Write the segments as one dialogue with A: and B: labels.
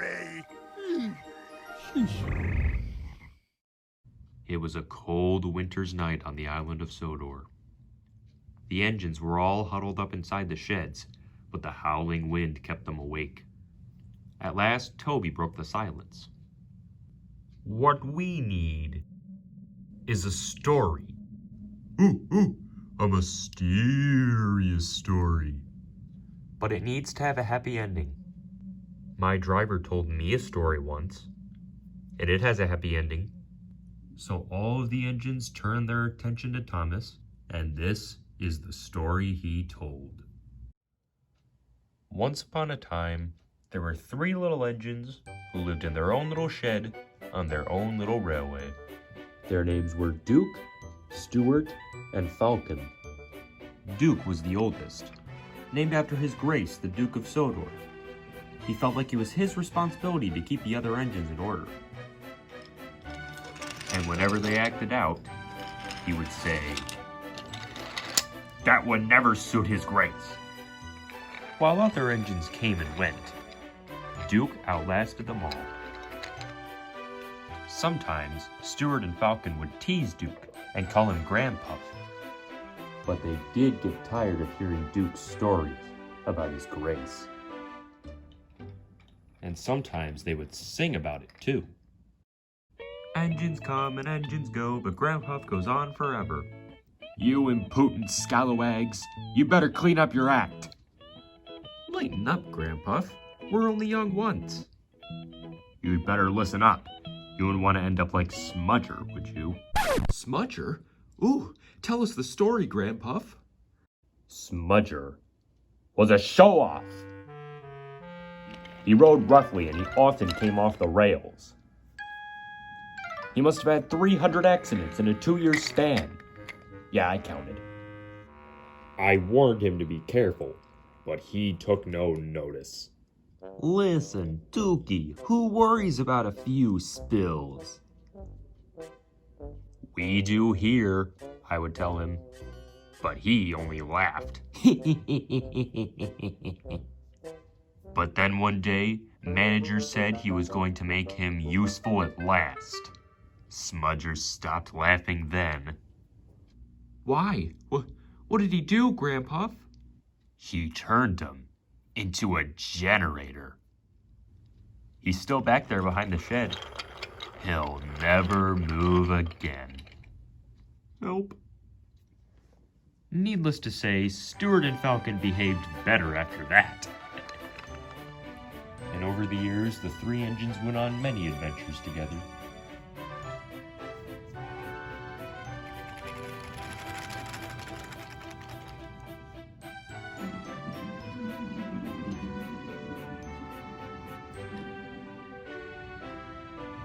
A: me.
B: It was a cold winter's night on the island of Sodor. The engines were all huddled up inside the sheds, but the howling wind kept them awake. At last, Toby broke the silence. "What we need is a story." Ooh, a mysterious story. But it needs to have a happy ending. My driver told me a story once, and it has a happy ending. So all of the engines turned their attention to Thomas, and this is the story he told. Once upon a time, there were 3 little engines who lived in their own little shed on their own little railway. Their names were Duke, Stuart, and Falcon. Duke was the oldest, named after his grace, the Duke of Sodor. He felt like it was his responsibility to keep the other engines in order. And whenever they acted out, he would say, "That would never suit his grace." While other engines came and went, Duke outlasted them all. Sometimes, Stuart and Falcon would tease Duke and call him Granpuff. But they did get tired of hearing Duke's stories about his grace. And sometimes they would sing about it too. Engines come and engines go, but Granpuff goes on forever. You impotent scalawags, you better clean up your act. Lighten up, Granpuff. We're only young once. You'd better listen up. You wouldn't want to end up like Smudger, would you? Smudger? Ooh, tell us the story, Granpuff. Smudger was a show-off. He rode roughly and he often came off the rails. He must have had 300 accidents in a 2-year span. Yeah, I counted. I warned him to be careful, but he took no notice. Listen, Dookie, who worries about a few spills? We do here, I would tell him. But he only laughed. But then one day, manager said he was going to make him useful at last. Smudger stopped laughing then. Why? What did he do, Granpuff? He turned him into a generator. He's still back there behind the shed. He'll never move again. Nope. Needless to say, Stuart and Falcon behaved better after that. And over the years, the 3 engines went on many adventures together.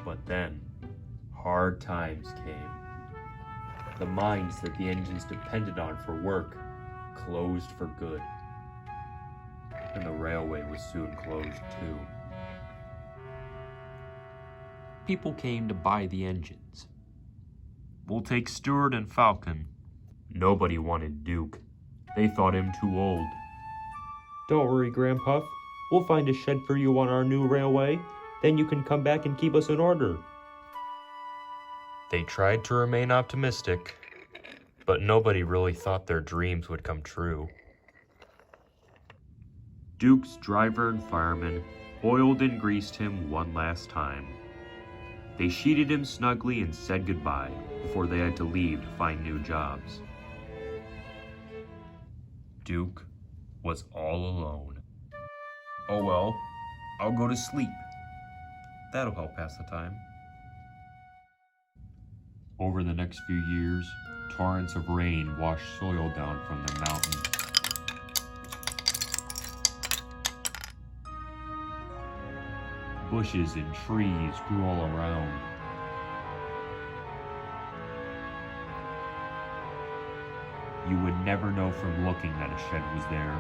B: But then, hard times came. The mines that the engines depended on for work closed for good. And the railway was soon closed too. People came to buy the engines. We'll take Stuart and Falcon. Nobody wanted Duke. They thought him too old. Don't worry, Granpuff. We'll find a shed for you on our new railway. Then you can come back and keep us in order. They tried to remain optimistic, but nobody really thought their dreams would come true. Duke's driver and fireman oiled and greased him one last time. They sheeted him snugly and said goodbye before they had to leave to find new jobs. Duke was all alone. Oh well, I'll go to sleep. That'll help pass the time. Over the next few years, torrents of rain washed soil down from the mountain. Bushes and trees grew all around. You would never know from looking that a shed was there,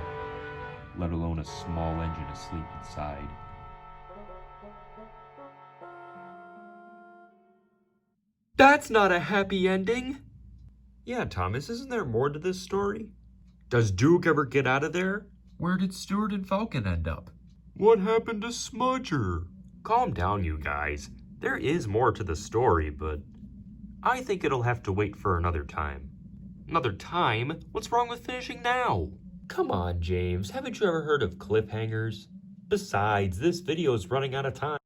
B: let alone a small engine asleep inside. That's not a happy ending! Yeah, Thomas, isn't there more to this story? Does Duke ever get out of there? Where did Stuart and Falcon end up? What happened to Smudger? Calm down, you guys. There is more to the story, but I think it'll have to wait for another time. Another time? What's wrong with finishing now? Come on, James. Haven't you ever heard of cliffhangers? Besides, this video is running out of time.